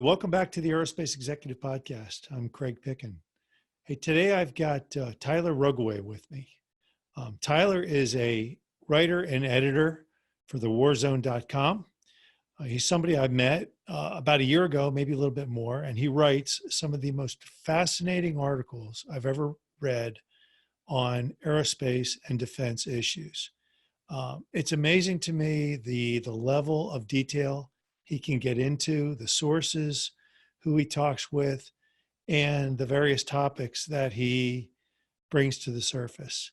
Welcome back to the Aerospace Executive Podcast. I'm Craig Picken. Hey, today I've got Tyler Rugway with me. Tyler is a writer and editor for the warzone.com. He's somebody I met about a year ago, maybe a little bit more, and he writes some of the most fascinating articles I've ever read on aerospace and defense issues. It's amazing to me the level of detail he can get into, the sources, who he talks with, and the various topics that he brings to the surface.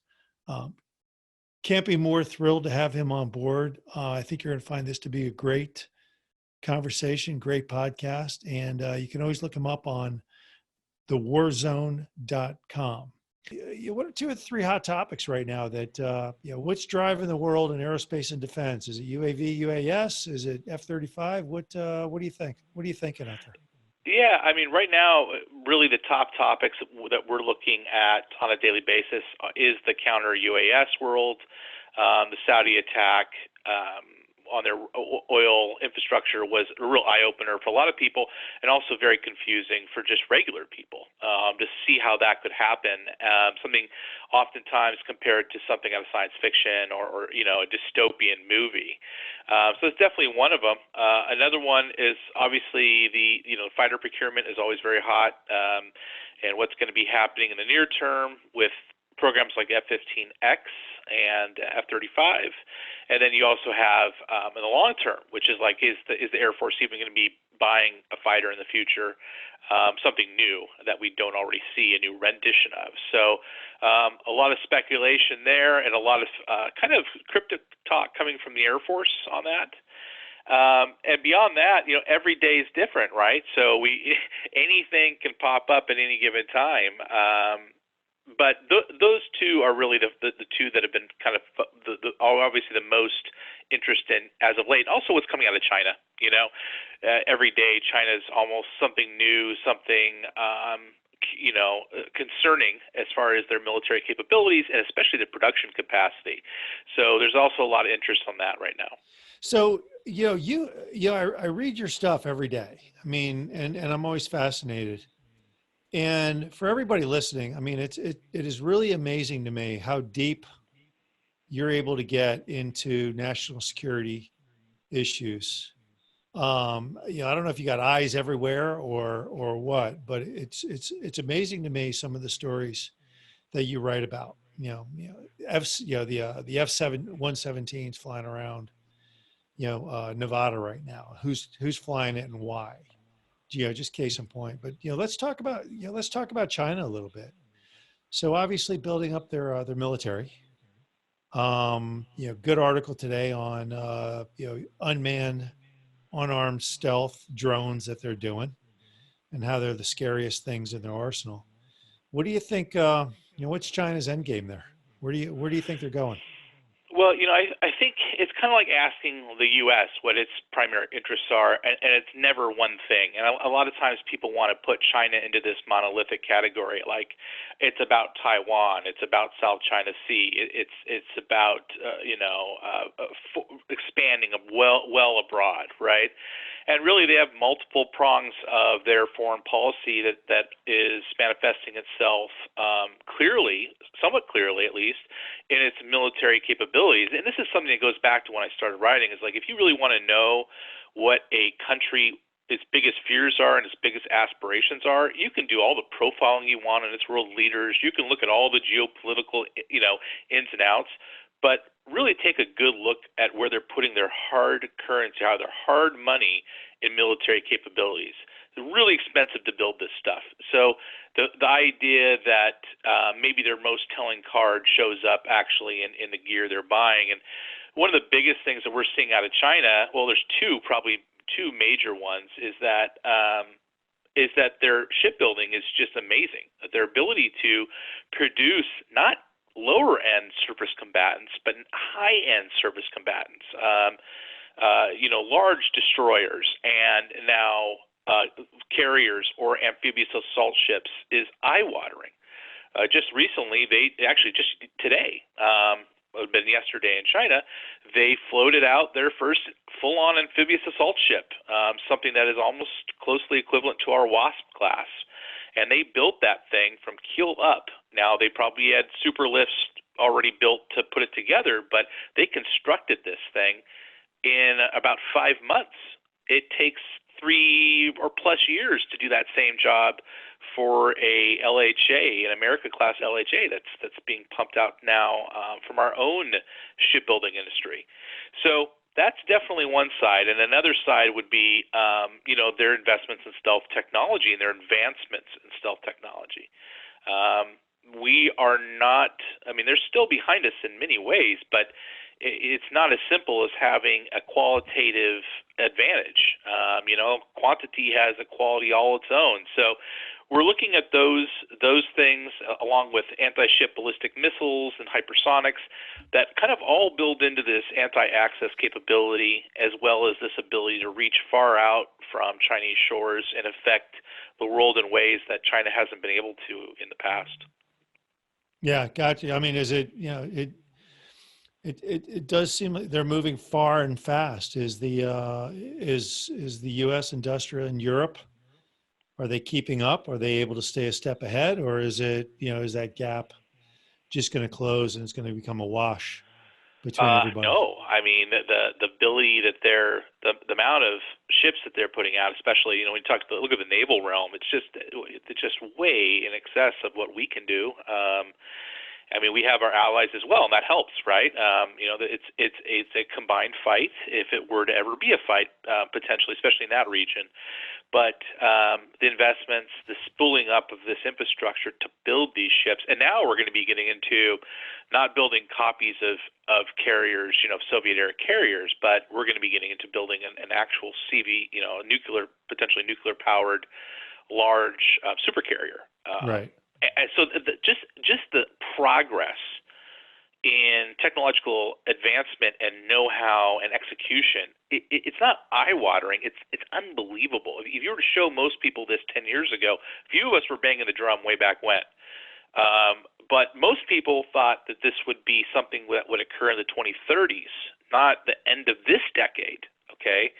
Can't be more thrilled to have him on board. I think you're going to find this to be a great conversation, great podcast, and you can always look him up on thewarzone.com. What are two or three hot topics right now that, what's driving the world in aerospace and defense? Is it UAV, UAS? Is it F-35? What do you think? What are you thinking out there? Yeah, I mean, right now, really the top topics that we're looking at on a daily basis is the counter UAS world, the Saudi attack on their oil infrastructure was a real eye-opener for a lot of people, and also very confusing for just regular people to see how that could happen. Something oftentimes compared to something out of science fiction or a dystopian movie. So it's definitely one of them. Another one is obviously the fighter procurement is always very hot, and what's going to be happening in the near term with programs like F-15X and F-35, and then you also have in the long term, which is like, is the Air Force even going to be buying a fighter in the future, something new that we don't already see a new rendition of. So a lot of speculation there, and a lot of kind of cryptic talk coming from the Air Force on that. And beyond that, every day is different, right? So anything can pop up at any given time. But those two are really the two that have been kind of obviously the most interesting as of late. Also, what's coming out of China. Every day China's almost something new, something concerning as far as their military capabilities and especially the production capacity. So there's also a lot of interest on that right now. So I read your stuff every day. I mean, and I'm always fascinated. And for everybody listening, I mean, it is really amazing to me how deep you're able to get into national security issues. I don't know if you got eyes everywhere or what, but it's amazing to me some of the stories that you write about. The F-117s flying around, Nevada right now. Who's flying it and why? Just case in point. But let's talk about China a little bit. So obviously building up their military. Good article today on unmanned, unarmed stealth drones that they're doing, and how they're the scariest things in their arsenal. What do you think? What's China's endgame there? Where do you think they're going? Well, I think it's kind of like asking the U.S. what its primary interests are, and it's never one thing. And a lot of times people want to put China into this monolithic category, like it's about Taiwan, it's about South China Sea, it's about expanding well abroad, right? And really, they have multiple prongs of their foreign policy that is manifesting itself clearly, somewhat clearly at least, in its military capabilities. And this is something that goes back to when I started writing, is like, if you really want to know what a country, its biggest fears are and its biggest aspirations are, you can do all the profiling you want on its world leaders. You can look at all the geopolitical, ins and outs, but really take a good look at where they're putting their hard currency, their hard money in military capabilities. It's really expensive to build this stuff. So the idea that maybe their most telling card shows up actually in the gear they're buying. And one of the biggest things that we're seeing out of China, well, there's probably two major ones, is that their shipbuilding is just amazing. Their ability to produce not lower-end surface combatants, but high-end surface combatants, large destroyers, and now carriers or amphibious assault ships is eye-watering. Just recently, just today, had been yesterday in China, they floated out their first full-on amphibious assault ship, something that is almost closely equivalent to our WASP class. And they built that thing from keel up. Now, they probably had super lifts already built to put it together, but they constructed this thing in about 5 months. It takes 3 or plus years to do that same job for a LHA, an America class LHA that's being pumped out now from our own shipbuilding industry. So that's definitely one side, and another side would be their investments in stealth technology and their advancements in stealth technology. We are not. I mean, they're still behind us in many ways, but it's not as simple as having a qualitative advantage. Quantity has a quality all its own. So we're looking at those things along with anti-ship ballistic missiles and hypersonics that kind of all build into this anti-access capability, as well as this ability to reach far out from Chinese shores and affect the world in ways that China hasn't been able to in the past. Yeah, gotcha. I mean, is it, it does seem like they're moving far and fast. Is the U.S. industrial in Europe, are they keeping up? Are they able to stay a step ahead, or is it, is that gap just going to close and it's going to become a wash between everybody? No, I mean the ability that the amount of ships that they're putting out, especially when you look at the naval realm, it's just way in excess of what we can do. I mean, we have our allies as well, and that helps, right? It's a combined fight if it were to ever be a fight, potentially, especially in that region. But the investments, the spooling up of this infrastructure to build these ships, and now we're going to be getting into not building copies of carriers, Soviet-era carriers, but we're going to be getting into building an actual CV, potentially nuclear-powered, large supercarrier. Right. And so just the progress in technological advancement and know-how and execution, it's not eye-watering. It's unbelievable. If you were to show most people this 10 years ago, few of us were banging the drum way back when. But most people thought that this would be something that would occur in the 2030s, not the end of this decade. Okay,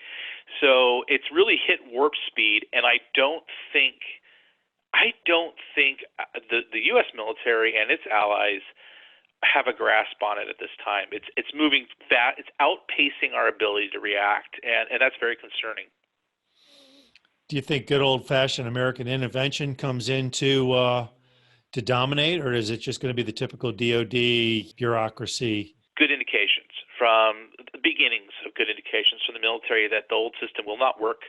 so it's really hit warp speed, and I don't think the U.S. military and its allies have a grasp on it at this time. It's moving fast. It's outpacing our ability to react, and that's very concerning. Do you think good old-fashioned American intervention comes in to dominate, or is it just going to be the typical DoD bureaucracy? Good indications from the beginnings of good indications from the military that the old system will not work,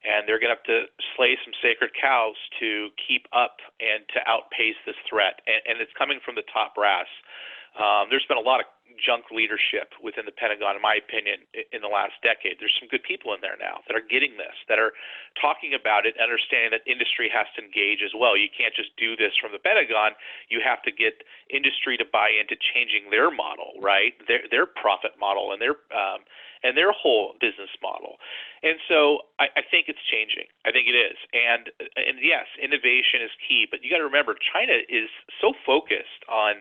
and they're going to have to slay some sacred cows to keep up and to outpace this threat. And it's coming from the top brass. There's been a lot of junk leadership within the Pentagon, in my opinion, in the last decade. There's some good people in there now that are getting this, that are talking about it, understanding that industry has to engage as well. You can't just do this from the Pentagon. You have to get industry to buy into changing their model, right? Their profit model and their whole business model. And so I think it's changing. I think it is. And yes, innovation is key, but you got to remember, China is so focused on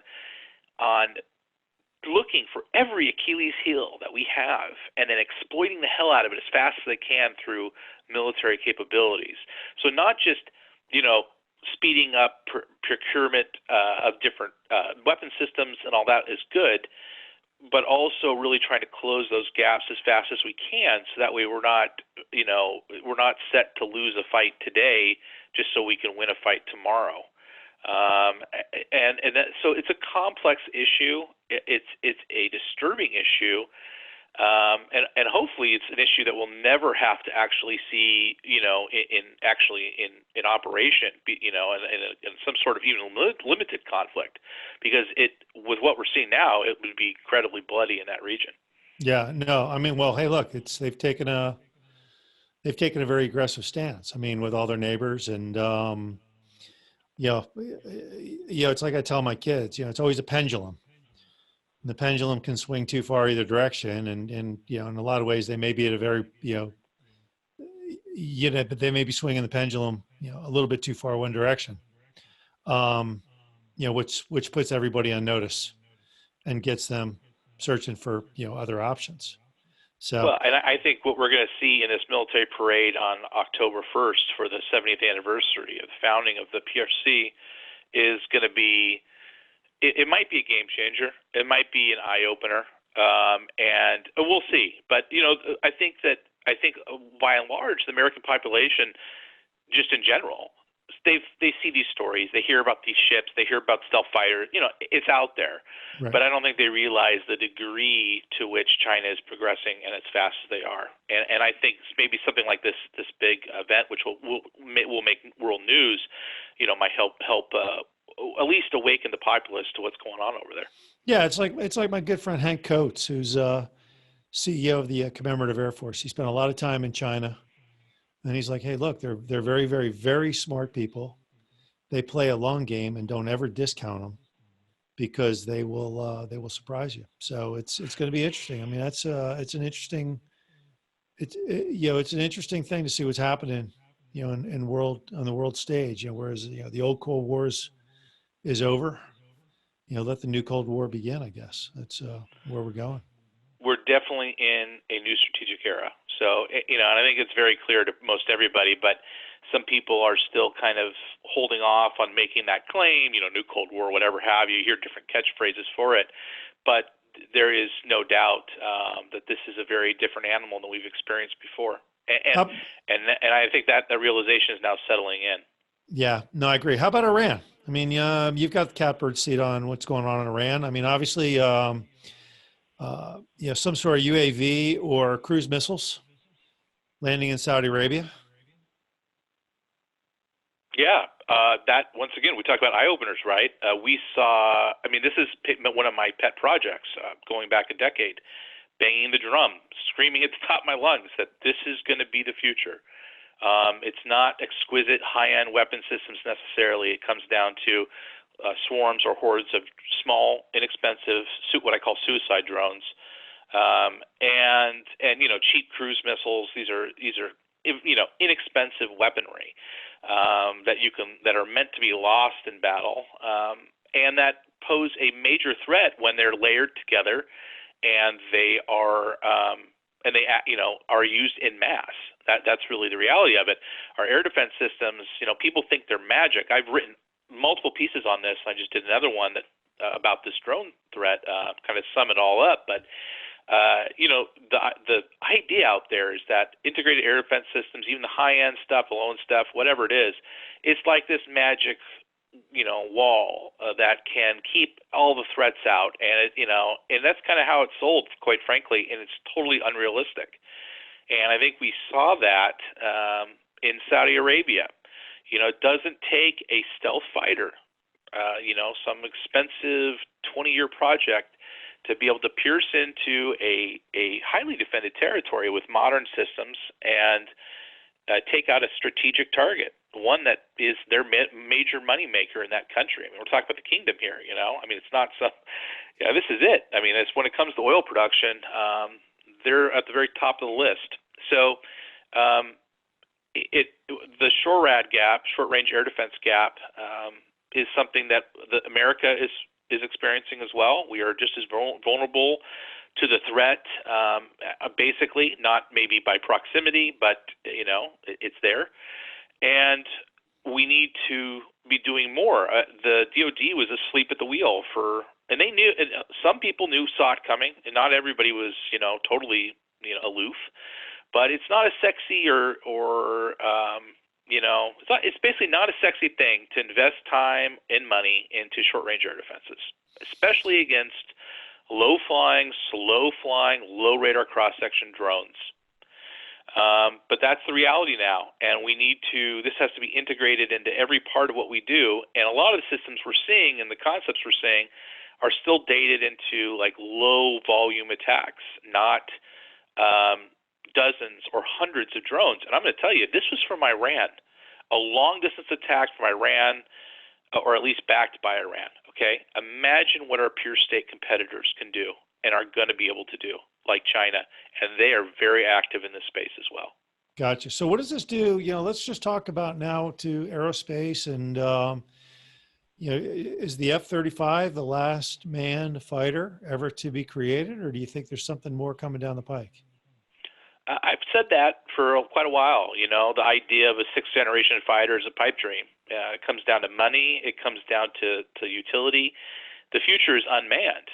looking for every Achilles heel that we have and then exploiting the hell out of it as fast as they can through military capabilities. So not just, speeding up procurement of different weapon systems and all that is good, but also really trying to close those gaps as fast as we can, so that way we're not set to lose a fight today just so we can win a fight tomorrow. So it's a complex issue. It's a disturbing issue, and hopefully it's an issue that we'll never have to actually see, in operation, in some sort of even limited conflict, because with what we're seeing now, it would be incredibly bloody in that region. Yeah, no, I mean, well, hey, look, they've taken a very aggressive stance. I mean, with all their neighbors, and it's like I tell my kids, it's always a pendulum. And the pendulum can swing too far either direction, and in a lot of ways they may be at a very but they may be swinging the pendulum a little bit too far one direction, which puts everybody on notice. and gets them searching for, other options. So, Well, and I think what we're going to see in this military parade on October 1st for the 70th anniversary of the founding of the PRC is going to be, it might be a game changer. It might be an eye opener. And we'll see. But, I think by and large, the American population, just in general, they see these stories, they hear about these ships, they hear about stealth fighters. It's out there, right. but I don't think they realize the degree to which China is progressing and as fast as they are. And I think maybe something like this big event, which will make world news, might help at least awaken the populace to what's going on over there. Yeah, it's like my good friend Hank Coates, who's CEO of the Commemorative Air Force. He spent a lot of time in China. And he's like, hey, look, they're very, very, very smart people. They play a long game and don't ever discount them because they will surprise you. So it's going to be interesting. I mean, it's an interesting thing to see what's happening, on the world stage. Whereas the old Cold War is over. Let the new Cold War begin. I guess that's where we're going. We're definitely in a new strategic era. So, and I think it's very clear to most everybody, but some people are still kind of holding off on making that claim, new Cold War, whatever have you. You hear different catchphrases for it. But there is no doubt that this is a very different animal than we've experienced before. And I think that realization is now settling in. Yeah, no, I agree. How about Iran? I mean, you've got the catbird seat on what's going on in Iran. I mean, obviously, some sort of UAV or cruise missiles landing in Saudi Arabia. Yeah, that once again, we talk about eye openers, right? We saw. I mean, this is one of my pet projects, going back a decade, banging the drum, screaming at the top of my lungs that this is going to be the future. It's not exquisite, high-end weapon systems necessarily. It comes down to swarms or hordes of small, inexpensive, what I call suicide drones, and cheap cruise missiles. These are inexpensive weaponry that are meant to be lost in battle, and that pose a major threat when they're layered together, and they are are used in mass. That's really the reality of it. Our air defense systems, people think they're magic. I've written multiple pieces on this. I just did another one about this drone threat, kind of sum it all up. But the idea out there is that integrated air defense systems, even the high end stuff, the low end stuff, whatever it is, it's like this magic wall that can keep all the threats out, and and that's kind of how it's sold, quite frankly, and it's totally unrealistic. And I think we saw that in Saudi Arabia. It doesn't take a stealth fighter, some expensive 20-year project to be able to pierce into a highly defended territory with modern systems and take out a strategic target, one that is their major moneymaker in that country. I mean, we're talking about the kingdom here, I mean, it's not some, this is it. I mean, it's when it comes to oil production, they're at the very top of the list. So the SHORAD gap, short range air defense gap, is something that America is experiencing as well. We are just as vulnerable to the threat, basically, not maybe by proximity, but it's there, and we need to be doing more. The DoD was asleep at the wheel and they knew. Some people saw it coming, and not everybody was totally aloof. But it's not a sexy it's basically not a sexy thing to invest time and money into short-range air defenses, especially against low-flying, slow-flying, low-radar cross-section drones. But that's the reality now, and this has to be integrated into every part of what we do. And a lot of the systems we're seeing and the concepts we're seeing are still dated into like low-volume attacks, not dozens or hundreds of drones. And I'm going to tell you, this was from Iran, a long-distance attack from Iran, or at least backed by Iran. Okay, imagine what our peer state competitors can do and are going to be able to do, like China, and they are very active in this space as well. Gotcha. So what does this do? Let's just talk about now to aerospace and Is the F-35 the last manned fighter ever to be created, or do you think there's something more coming down the pike? I've said that for quite a while. The idea of a sixth generation fighter is a pipe dream. It comes down to money. It comes down to utility. The future is unmanned.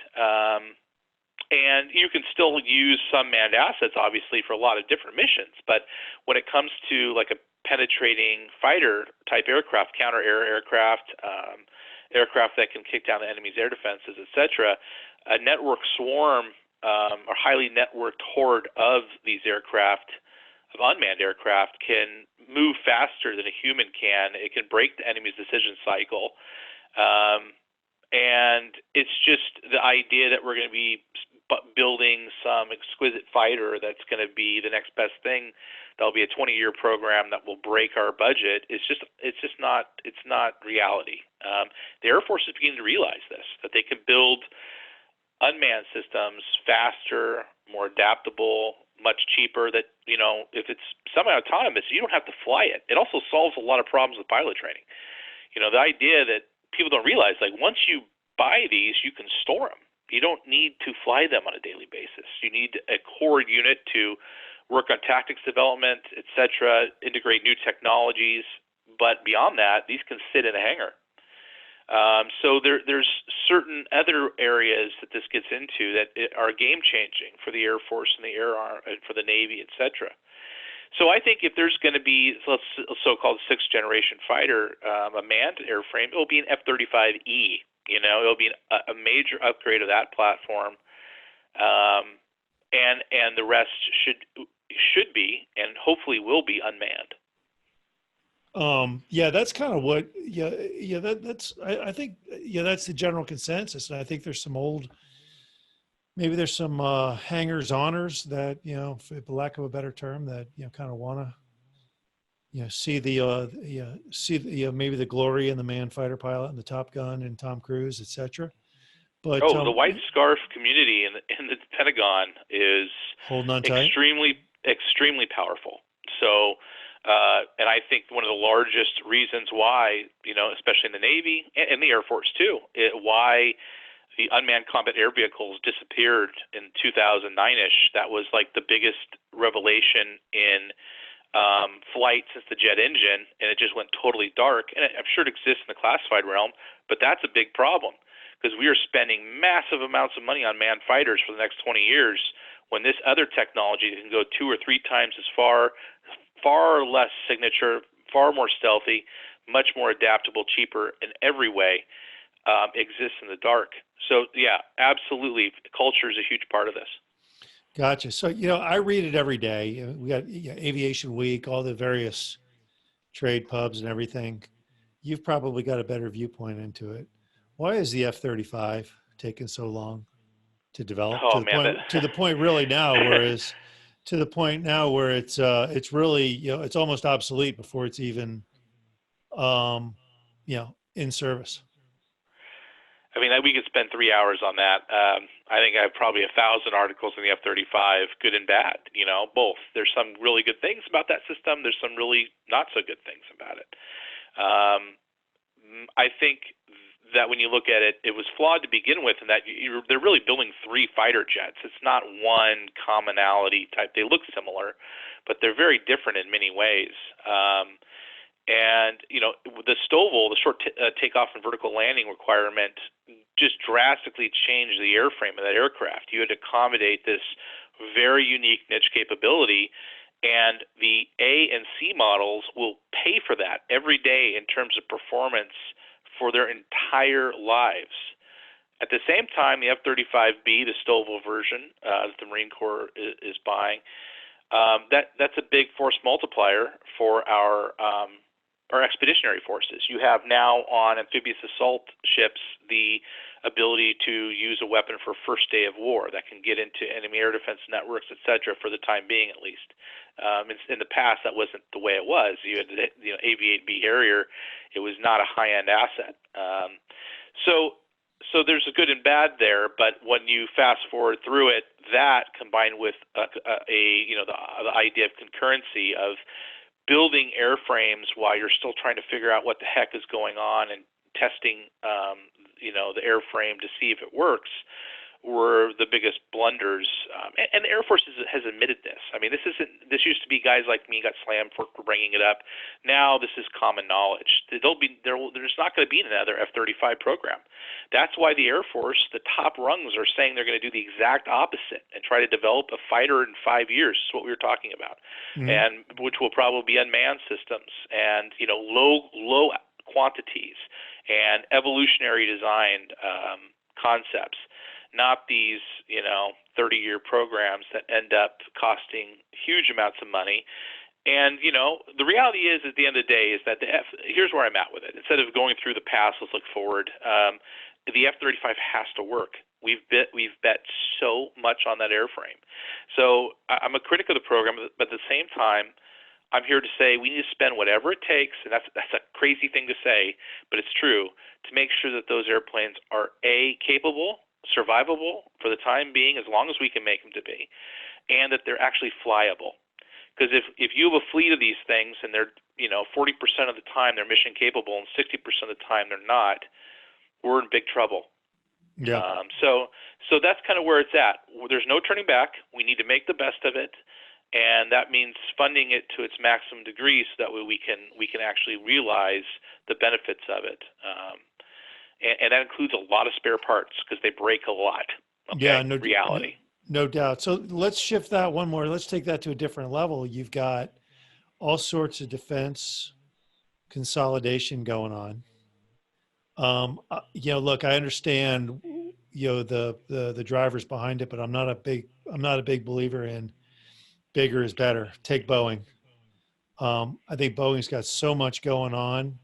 And you can still use some manned assets, obviously, for a lot of different missions. But when it comes to like a penetrating fighter type aircraft, counter air aircraft, aircraft that can kick down the enemy's air defenses, etc., a network swarm or highly networked horde of these aircraft, of unmanned aircraft, can move faster than a human can. It can break the enemy's decision cycle. And it's just the idea that we're going to be building some exquisite fighter that's going to be the next best thing. That'll be a 20-year program that will break our budget. It's not reality. The Air Force is beginning to realize this, that they can build unmanned systems faster, more adaptable, much cheaper. That if it's semi-autonomous, you don't have to fly it. It also solves a lot of problems with pilot training. The idea that people don't realize, like, once you buy these, you can store them. You don't need to fly them on a daily basis. You need a core unit to work on tactics development, etc., integrate new technologies. But beyond that, these can sit in a hangar. So there's certain other areas that this gets into that are game-changing for the Air Force and the and for the Navy, etc. So I think if there's going to be a so-called sixth-generation fighter, a manned airframe, it will be an F-35E. It'll be a major upgrade of that platform, and the rest should be, and hopefully will be, unmanned. That's kind of what. I think that's the general consensus, and I think there's some maybe there's some hangers honors that, for lack of a better term, that kind of want to see maybe the glory in the manned fighter pilot and the Top Gun and Tom Cruise, etc. But the white scarf community in the Pentagon is holding on tight, extremely powerful. So, and I think one of the largest reasons why, especially in the Navy and the Air Force too, why the unmanned combat air vehicles disappeared in 2009-ish. That was like the biggest revelation in flight since the jet engine, and it just went totally dark. And I'm sure it exists in the classified realm, but that's a big problem because we are spending massive amounts of money on manned fighters for the next 20 years when this other technology can go 2 or 3 times as far less signature, far more stealthy, much more adaptable, cheaper in every way, exists in the dark. So, yeah, absolutely. Culture is a huge part of this. Gotcha. So, I read it every day. We got Aviation Week, all the various trade pubs and everything. You've probably got a better viewpoint into it. Why is the F-35 taking so long to develop to the point really now where it's really, it's almost obsolete before it's even, in service? I mean, we could spend 3 hours on that. I think I have probably 1,000 articles on the F-35, good and bad, both. There's some really good things about that system. There's some really not so good things about it. I think that when you look at it, it was flawed to begin with, in that they're really building 3 fighter jets. It's not one commonality type. They look similar, but they're very different in many ways. And, the STOVL, the short takeoff and vertical landing requirement, just drastically changed the airframe of that aircraft. You had to accommodate this very unique niche capability, and the A and C models will pay for that every day in terms of performance for their entire lives. At the same time, the F-35B, the STOVL version that the Marine Corps is buying, that's a big force multiplier for our expeditionary forces. You have now on amphibious assault ships the ability to use a weapon for first day of war that can get into enemy air defense networks, etc., for the time being at least. In the past, that wasn't the way it was. You had the AV-8B Harrier. It was not a high-end asset. So there's a good and bad there, but when you fast forward through it, that combined with the idea of concurrency of building airframes while you're still trying to figure out what the heck is going on and testing, the airframe to see if it works, were the biggest blunders. And the Air Force has admitted this. I mean, this used to be guys like me got slammed for bringing it up. Now this is common knowledge. There's not going to be another F-35 program. That's why the Air Force, the top rungs, are saying they're going to do the exact opposite and try to develop a fighter in 5 years. Is what we were talking about, and which will probably be unmanned systems and low quantities and evolutionary designed concepts. Not these, 30-year programs that end up costing huge amounts of money. And, the reality is, at the end of the day, is that here's where I'm at with it. Instead of going through the past, let's look forward. The F-35 has to work. We've bet so much on that airframe. So I'm a critic of the program, but at the same time, I'm here to say we need to spend whatever it takes, and that's a crazy thing to say, but it's true, to make sure that those airplanes are, A, capable, survivable for the time being, as long as we can make them to be, and that they're actually flyable. Because if you have a fleet of these things and they're 40% of the time they're mission capable and 60% of the time they're not, we're in big trouble. Yeah. So that's kind of where it's at. There's no turning back. We need to make the best of it, and that means funding it to its maximum degree so that way we can actually realize the benefits of it. And that includes a lot of spare parts because they break a lot. Okay? Yeah, no doubt. So let's shift that one more. Let's take that to a different level. You've got all sorts of defense consolidation going on. Look, I understand, the drivers behind it, but I'm not a big believer in bigger is better. Take Boeing. I think Boeing's got so much going on,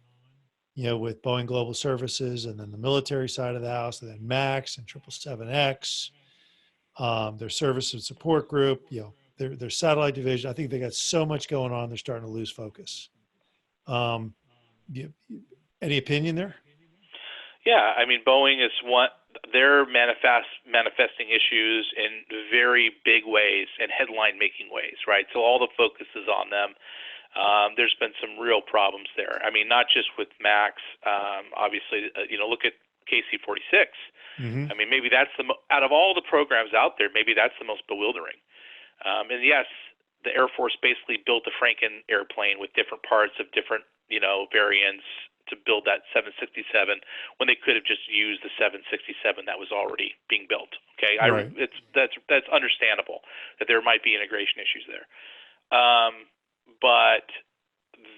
with Boeing Global Services, and then the military side of the house, and then MAX and 777X, their service and support group, their satellite division. I think they got so much going on, they're starting to lose focus. Any opinion there? Yeah, I mean, Boeing is they're manifesting issues in very big ways and headline-making ways, right? So all the focus is on them. There's been some real problems there. I mean, not just with MAX. Obviously, look at KC-46. I mean, maybe that's out of all the programs out there, maybe that's the most bewildering. And yes, the Air Force basically built a Franken airplane with different parts of different, variants to build that 767 when they could have just used the 767 that was already being built. Okay, right. That's understandable that there might be integration issues there. But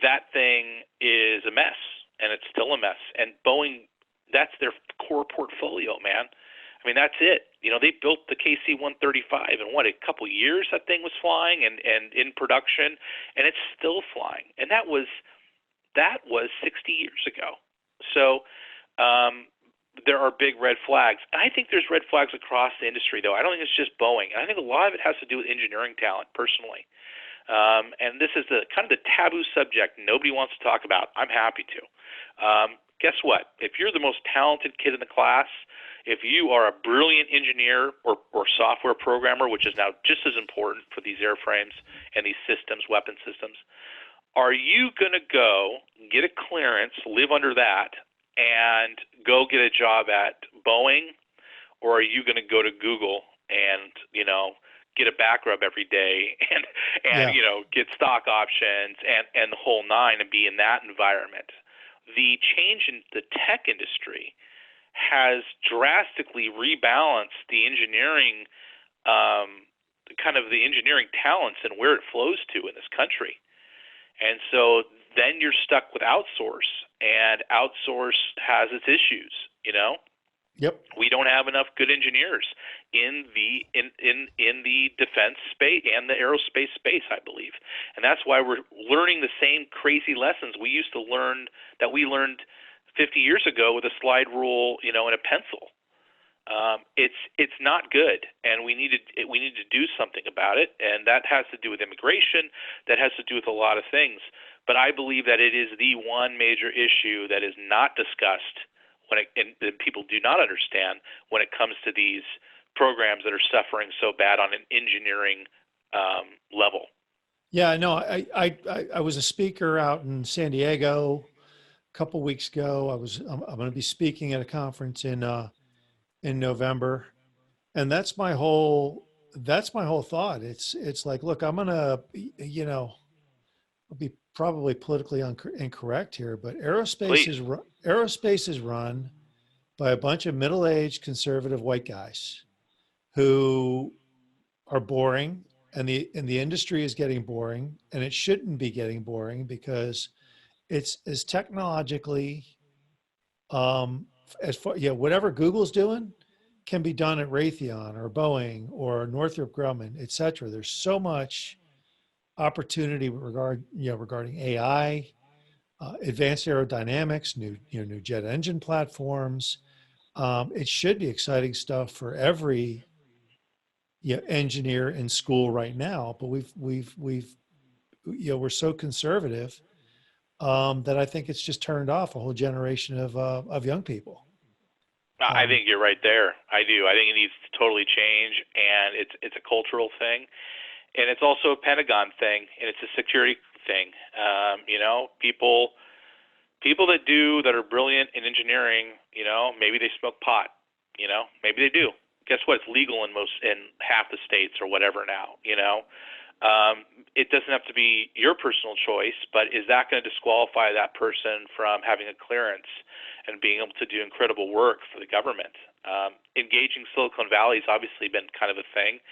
that thing is a mess, and it's still a mess. And Boeing, that's their core portfolio, man. I mean, that's it. They built the KC-135 in a couple years that thing was flying and in production, and it's still flying. And that was 60 years ago. So there are big red flags. And I think there's red flags across the industry, though. I don't think it's just Boeing. And I think a lot of it has to do with engineering talent, personally. And this is the kind of the taboo subject nobody wants to talk about. I'm happy to. Guess what? If you're the most talented kid in the class, if you are a brilliant engineer or software programmer, which is now just as important for these airframes and these systems, weapon systems, are you going to go get a clearance, live under that, and go get a job at Boeing? Or are you going to go to Google and, get a back rub every day and get stock options and the whole nine and be in that environment? The change in the tech industry has drastically rebalanced the engineering, kind of the engineering talents and where it flows to in this country. And so then you're stuck with outsource, and outsource has its issues, Yep. We don't have enough good engineers in the defense space and the aerospace space, I believe. And that's why we're learning the same crazy lessons we used to learn that we learned 50 years ago with a slide rule, and a pencil. It's not good, and we need to do something about it, and that has to do with immigration. That has to do with a lot of things. But I believe that it is the one major issue that is not discussed and people do not understand when it comes to these programs that are suffering so bad on an engineering level. Yeah, no, I was a speaker out in San Diego couple weeks ago. I'm going to be speaking at a conference in November, and that's my whole thought. It's like, look, I'm gonna, I'll be probably politically incorrect here, but Please. aerospace is run by a bunch of middle-aged conservative white guys who are boring, and the industry is getting boring, and it shouldn't be getting boring because it's as technologically as far, whatever Google's doing can be done at Raytheon or Boeing or Northrop Grumman, et cetera. There's so much opportunity regarding AI, advanced aerodynamics, new jet engine platforms. It should be exciting stuff for every engineer in school right now. But we're so conservative that I think it's just turned off a whole generation of young people. I think you're right there. I do. I think it needs to totally change, and it's a cultural thing, and it's also a Pentagon thing, and it's a security thing. People that are brilliant in engineering, maybe they smoke pot, maybe they do. Guess what? It's legal in half the states or whatever now. It doesn't have to be your personal choice, but is that going to disqualify that person from having a clearance and being able to do incredible work for the government? Engaging Silicon Valley has obviously been kind of a thing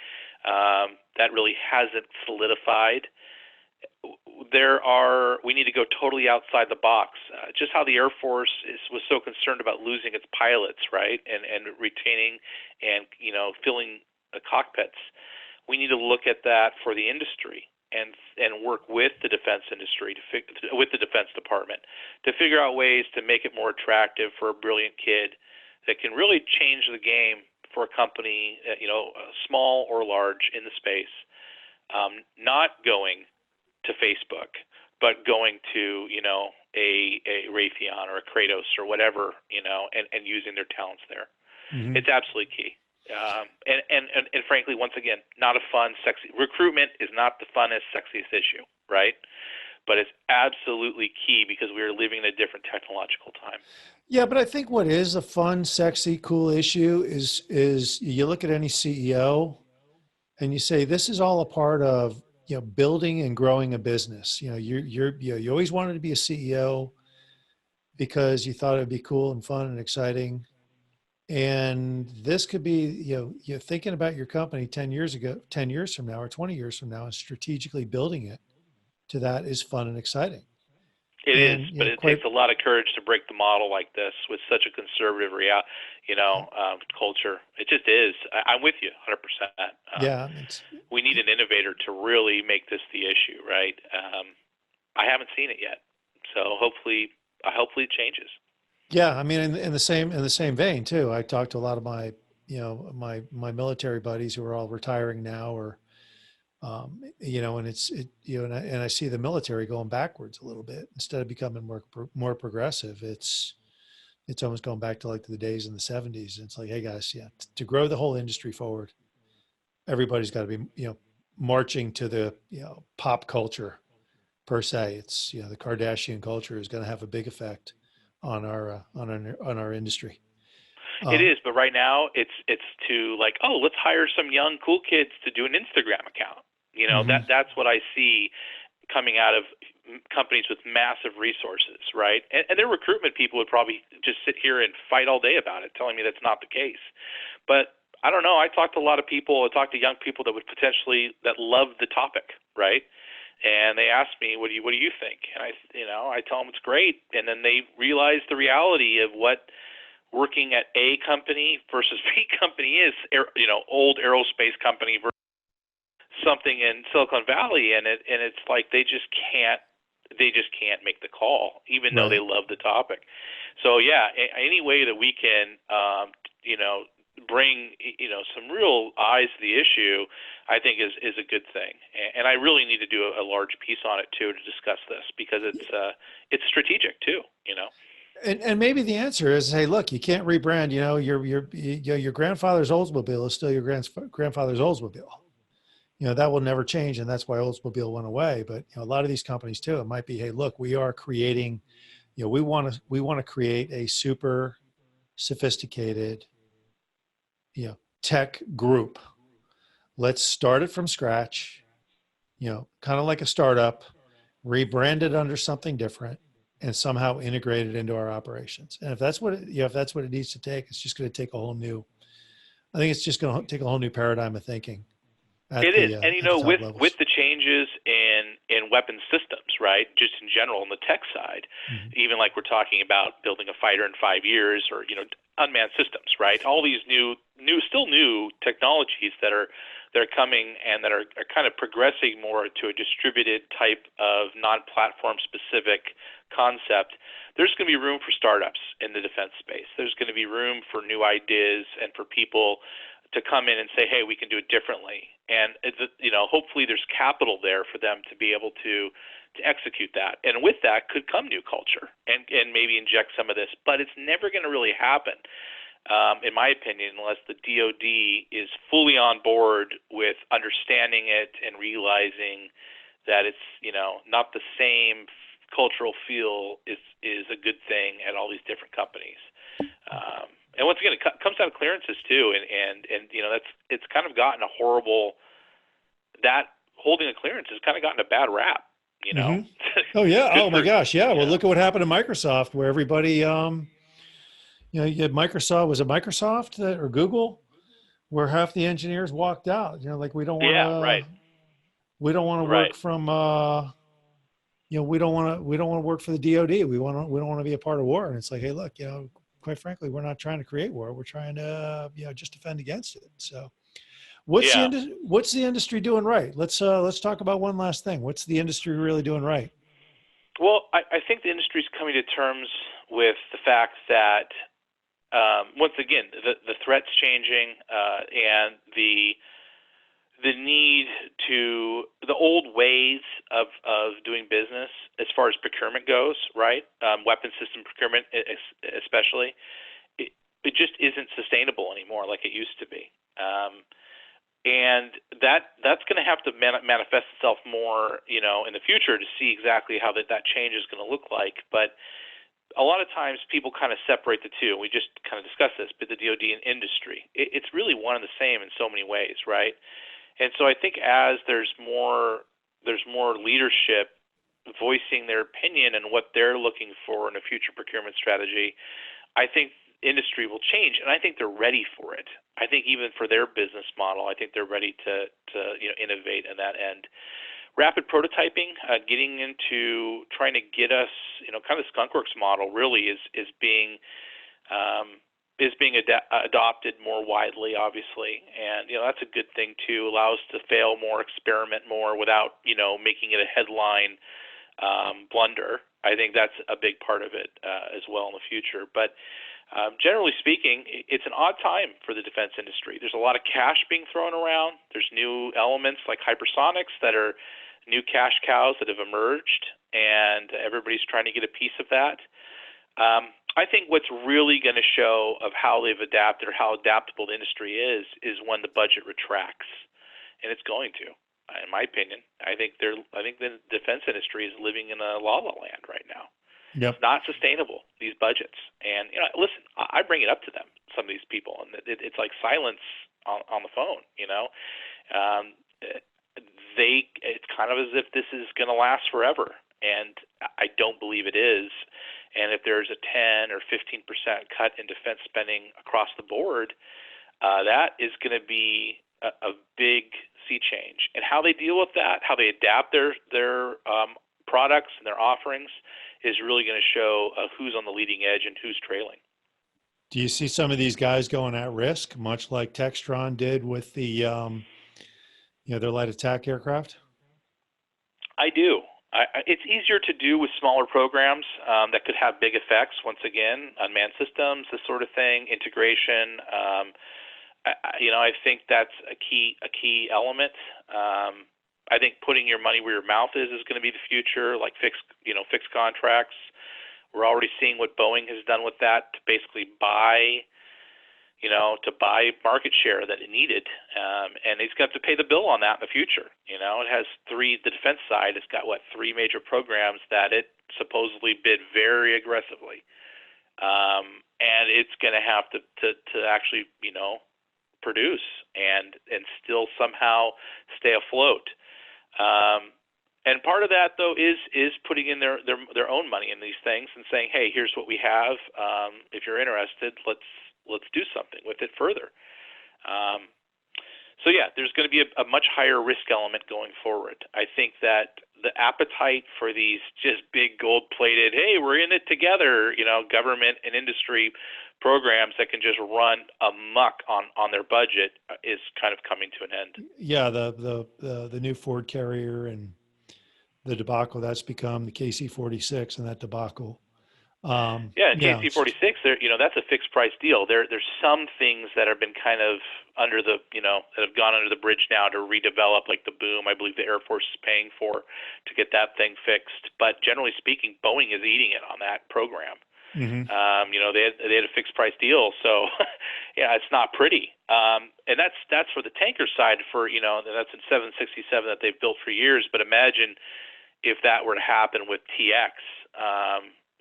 that really hasn't solidified. We need to go totally outside the box. Just how the Air Force was so concerned about losing its pilots, right, and retaining and filling the cockpits. We need to look at that for the industry and work with the defense industry with the Defense Department to figure out ways to make it more attractive for a brilliant kid that can really change the game for a company, small or large in the space. Not going to Facebook, but going to a Raytheon or a Kratos or whatever, and using their talents there. Mm-hmm. It's absolutely key. And frankly, once again, not a fun, sexy recruitment is not the funnest, sexiest issue, right? But it's absolutely key because we are living in a different technological time. Yeah, but I think what is a fun, sexy, cool issue is you look at any CEO and you say this is all a part of building and growing a business. You always wanted to be a CEO because you thought it'd be cool and fun and exciting. And this could be, you're thinking about your company 10 years from now, or 20 years from now, and strategically building it to that is fun and exciting. It is, but it takes a lot of courage to break the model like this with such a conservative culture. It just is. I'm with you 100%. We need an innovator to really make this the issue, right? I haven't seen it yet, so hopefully it changes. Yeah, I mean, in the same vein too. I talked to a lot of my my military buddies who are all retiring now, or and I see the military going backwards a little bit instead of becoming more progressive. It's almost going back to like the days in the 70s. It's like, hey guys, to grow the whole industry forward, everybody's got to be marching to the pop culture per se. It's the Kardashian culture is going to have a big effect on our industry. It is, but right now it's to like, oh, let's hire some young cool kids to do an Instagram account. Mm-hmm. That's what I see coming out of companies with massive resources, right? And their recruitment people would probably just sit here and fight all day about it, telling me that's not the case. But I don't know. I talked to a lot of people. I talked to young people that would that love the topic, right? And they ask me, what do you think? And I tell them it's great. And then they realize the reality of what working at A company versus B company is, old aerospace company versus something in Silicon Valley. And it's like, they just can't make the call, even though they love the topic. So yeah, any way that we can, bring some real eyes to the issue, I think is a good thing. And I really need to do a large piece on it too to discuss this because it's strategic too. And maybe the answer is, hey, look, you can't rebrand. Your grandfather's Oldsmobile is still your grandfather's Oldsmobile. That will never change, and that's why Oldsmobile went away. But a lot of these companies too, it might be, hey, look, we are creating we want to create a super sophisticated, tech group. Let's start it from scratch, kind of like a startup, rebrand it under something different, and somehow integrate it into our operations. And if that's what it needs to take, it's just going to take I think it's just going to take a whole new paradigm of thinking. It is, and at the top with levels. the changes in weapon systems, right? Just in general on the tech side, even like we're talking about building a fighter in 5 years, or unmanned systems, right? All these new technologies that are coming and that are kind of progressing more to a distributed type of non-platform specific concept. There's going to be room for startups in the defense space. There's going to be room for new ideas and for people to come in and say, hey, we can do it differently. And hopefully there's capital there for them to be able to execute that. And with that could come new culture and maybe inject some of this, but it's never going to really happen, in my opinion, unless the DoD is fully on board with understanding it and realizing that it's not the same cultural feel is a good thing at all these different companies. And once again, it comes out of clearances too, and it's kind of gotten a horrible, that holding a clearance has kind of gotten a bad rap, Mm-hmm. Oh yeah. Oh my gosh. Yeah. Well, look at what happened to Microsoft, where everybody, you had Microsoft. Was it Microsoft or Google, where half the engineers walked out? Like we don't want to. Yeah. Right. We don't want to work from. We don't want to work for the DoD. We don't want to be a part of war. And it's like, hey, look, quite frankly, we're not trying to create war. We're trying to, just defend against it. So, what's the industry doing right? Let's talk about one last thing. What's the industry really doing right? Well, I think the industry is coming to terms with the fact that once again, the threat's changing, and the need to the old ways of doing business as far as procurement goes, right? Weapon system procurement, especially, it just isn't sustainable anymore like it used to be, and that's going to have to manifest itself more, in the future to see exactly how that change is going to look like. But a lot of times people kind of separate the two. We just kind of discussed this, but the DoD and industry, it's really one and the same in so many ways, right? And so I think as there's more leadership voicing their opinion and what they're looking for in a future procurement strategy, I think industry will change, and I think they're ready for it. I think even for their business model, I think they're ready to innovate in that end. Rapid prototyping, getting into trying to get us, kind of the skunkworks model really is being adopted more widely, obviously, and that's a good thing too. Allows to fail more, experiment more, without making it a headline blunder. I think that's a big part of it as well in the future. But generally speaking, it's an odd time for the defense industry. There's a lot of cash being thrown around. There's new elements like hypersonics that are new cash cows that have emerged, and everybody's trying to get a piece of that. I think what's really going to show of how they've adapted or how adaptable the industry is when the budget retracts, and it's going to, in my opinion. I think the defense industry is living in a la-la land right now. Yep. It's not sustainable, these budgets. And listen, I bring it up to them, some of these people, and it's like silence on the phone. It's kind of as if this is going to last forever, and I don't believe it is. And if there's a 10 or 15% cut in defense spending across the board, that is going to be a big sea change. And how they deal with that, how they adapt their products and their offerings, is really going to show who's on the leading edge and who's trailing. Do you see some of these guys going at risk, much like Textron did with the their light attack aircraft? I do. It's easier to do with smaller programs that could have big effects. Once again, unmanned systems, this sort of thing, integration. I think that's a key element. I think putting your money where your mouth is going to be the future, like fixed contracts. We're already seeing what Boeing has done with that to basically buy, to buy market share that it needed, and he's got to pay the bill on that in the future. It has the defense side has got three major programs that it supposedly bid very aggressively, and it's going to have to actually produce and still somehow stay afloat. And part of that, though, is putting in their own money in these things and saying, hey, here's what we have. If you're interested, let's do something with it further. So yeah, there's going to be a much higher risk element going forward. I think that the appetite for these just big gold-plated, hey, we're in it together, government and industry programs that can just run amok on their budget is kind of coming to an end. Yeah, the new Ford carrier and the debacle that's become the KC-46 and that debacle. And KC-46, that's a fixed price deal. There's some things that have been kind of under the, that have gone under the bridge now to redevelop, like the boom. I believe the Air Force is paying for to get that thing fixed. But generally speaking, Boeing is eating it on that program. Mm-hmm. They had a fixed price deal, so yeah, it's not pretty. And that's for the tanker side. That's a 767 that they've built for years. But imagine if that were to happen with TX,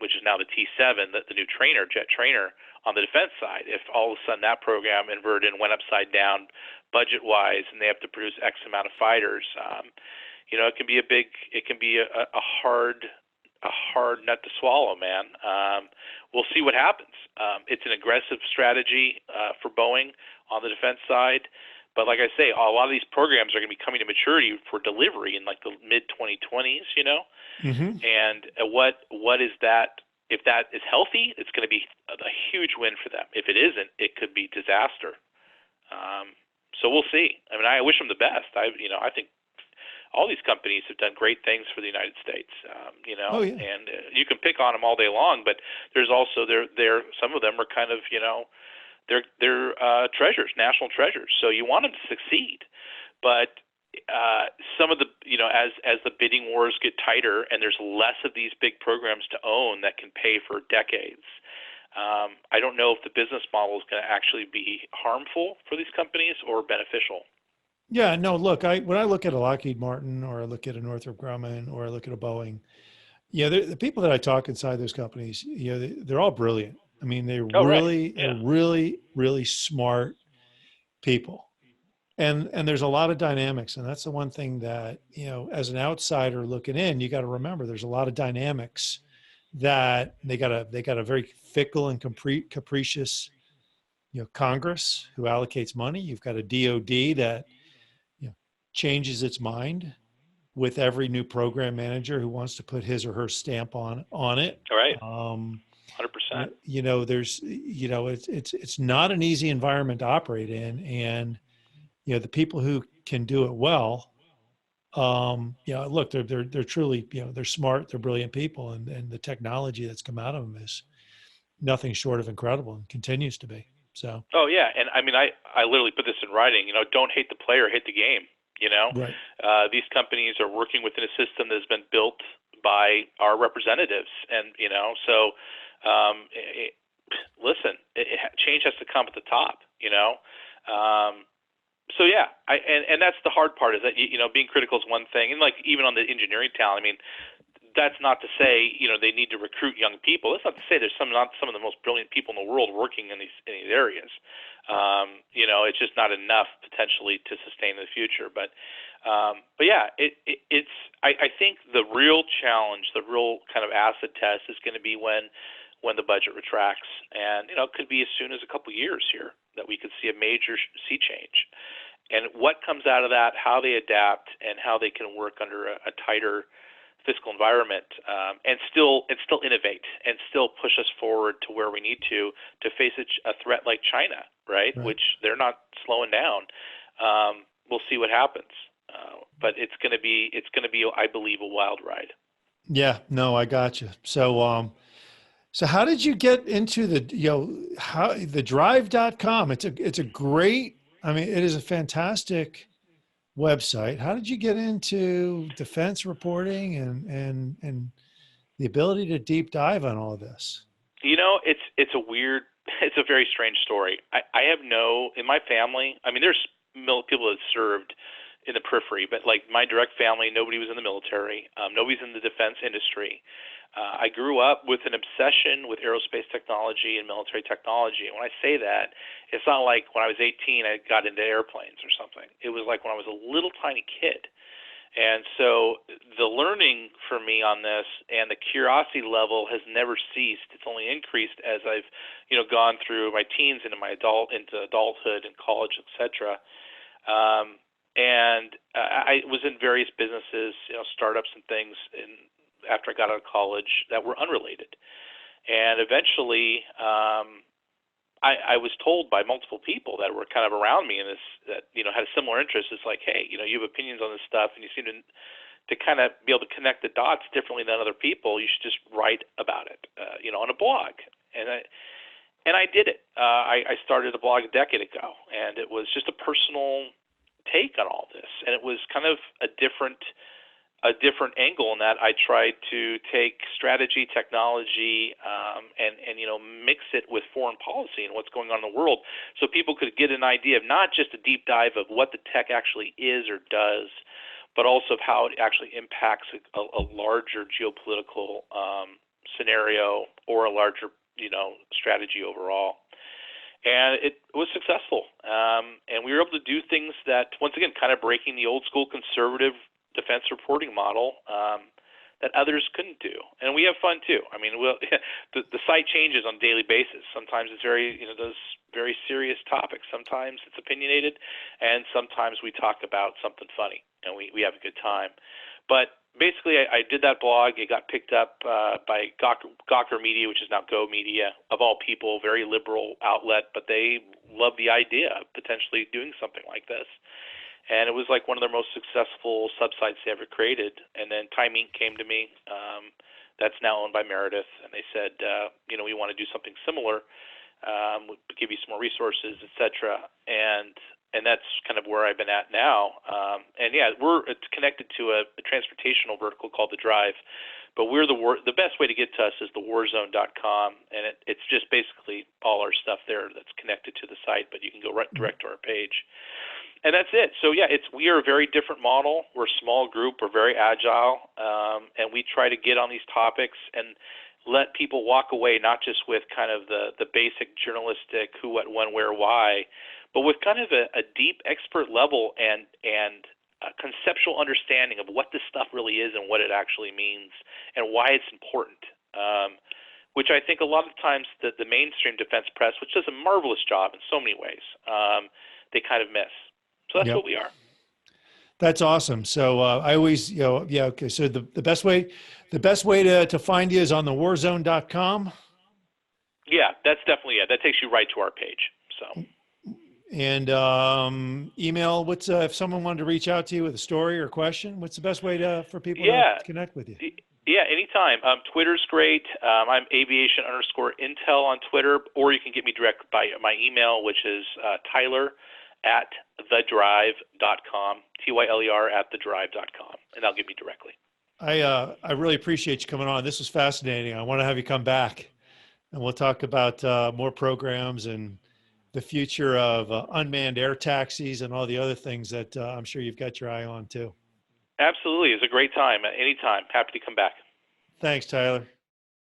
which is now the T7, the new jet trainer on the defense side. If all of a sudden that program inverted and went upside down budget-wise, and they have to produce X amount of fighters, it can be a hard nut to swallow, man. We'll see what happens. It's an aggressive strategy for Boeing on the defense side. But like I say, a lot of these programs are going to be coming to maturity for delivery in like the mid-2020s, Mm-hmm. And what is that? If that is healthy, it's going to be a huge win for them. If it isn't, it could be disaster. So we'll see. I mean, I wish them the best. I think all these companies have done great things for the United States. Oh, yeah. And you can pick on them all day long, but there's also some of them are kind of they're treasures, national treasures. So you want them to succeed, but some of the as the bidding wars get tighter and there's less of these big programs to own that can pay for decades, I don't know if the business model is going to actually be harmful for these companies or beneficial. Yeah, no, look, when I look at a Lockheed Martin or I look at a Northrop Grumman or I look at a Boeing, the people that I talk inside those companies, they're all brilliant. I mean, they're really, really smart people. And there's a lot of dynamics. And that's the one thing that, as an outsider looking in, you got to remember there's a lot of dynamics that they got a very fickle and capricious, Congress who allocates money. You've got a DOD that, changes its mind with every new program manager who wants to put his or her stamp on it. All right. 100%. There's, it's not an easy environment to operate in. And, the people who can do it well, look, they're truly, they're smart, they're brilliant people. And the technology that's come out of them is nothing short of incredible and continues to be. So. Oh yeah. And I mean, I literally put this in writing, don't hate the player, hate the game. Right. These companies are working within a system that has been built by our representatives, and listen, change has to come at the top. So yeah, and that's the hard part is that being critical is one thing, and like even on the engineering talent, I mean, that's not to say they need to recruit young people. That's not to say there's not some of the most brilliant people in the world working in these areas. It's just not enough potentially to sustain the future. But yeah, I think the real challenge, the real kind of acid test is going to be when the budget retracts, and it could be as soon as a couple years here that we could see a major sea change. And what comes out of that, how they adapt, and how they can work under a tighter fiscal environment, and still innovate and still push us forward to where we need to face a threat like China, right? Which they're not slowing down. We'll see what happens, but it's going to be, I believe, a wild ride. Yeah, no, I got you. So, so how did you get into the drive.com? It's a great, I mean, it is a fantastic website. How did you get into defense reporting and the ability to deep dive on all of this? It's a weird it's a very strange story. I have in my family, I mean, there's people that served in the periphery, but like my direct family, nobody was in the military. Nobody's in the defense industry. I grew up with an obsession with aerospace technology and military technology. And when I say that, it's not like when I was 18, I got into airplanes or something. It was like when I was a little tiny kid. And so the learning for me on this and the curiosity level has never ceased. It's only increased as I've, gone through my teens into into adulthood and college, etc. I was in various businesses, startups and things, after I got out of college that were unrelated. And eventually, I was told by multiple people that were kind of around me in this, that, had a similar interest. It's like, hey, you have opinions on this stuff and you seem to kind of be able to connect the dots differently than other people. You should just write about it, on a blog. And I did it. I started a blog a decade ago, and it was just a personal take on all this. And it was kind of a different angle in that I tried to take strategy, technology, and mix it with foreign policy and what's going on in the world, so people could get an idea of not just a deep dive of what the tech actually is or does, but also of how it actually impacts a larger geopolitical scenario or a larger strategy overall. And it was successful, and we were able to do things that, once again, kind of breaking the old school conservative defense reporting model that others couldn't do. And we have fun too. I mean, the site changes on a daily basis. Sometimes it's those very serious topics. Sometimes it's opinionated, and sometimes we talk about something funny, and we have a good time. But basically, I did that blog. It got picked up by Gawker Media, which is now Go Media, of all people, very liberal outlet, but they love the idea of potentially doing something like this. And it was like one of their most successful sub-sites they ever created. And then Time Inc. came to me. That's now owned by Meredith. And they said, we want to do something similar, we'll give you some more resources, et cetera. And that's kind of where I've been at now. It's connected to a transportational vertical called The Drive. But the best way to get to us is thewarzone.com. And it's just basically all our stuff there that's connected to the site, but you can go right direct to our page. And that's it. So we are a very different model. We're a small group. We're very agile, and we try to get on these topics and let people walk away not just with kind of the basic journalistic who, what, when, where, why, but with kind of a deep expert level and a conceptual understanding of what this stuff really is and what it actually means and why it's important. Which I think a lot of times the mainstream defense press, which does a marvelous job in so many ways, they kind of miss. So that's what we are. That's awesome. So I always, okay. So the best way to find you is on thewarzone.com. Yeah, that's definitely it. That takes you right to our page. So. And email. What's if someone wanted to reach out to you with a story or question? What's the best way for people to connect with you? Yeah, anytime. Twitter's great. I'm aviation_intel on Twitter, or you can get me direct by my email, which is Tyler@thedrive.com, TYLER@thedrive.com, and that'll get me directly. I really appreciate you coming on. This was fascinating. I want to have you come back, and we'll talk about more programs and the future of unmanned air taxis and all the other things that I'm sure you've got your eye on too. Absolutely. It's a great time. Anytime. Happy to come back. Thanks, Tyler.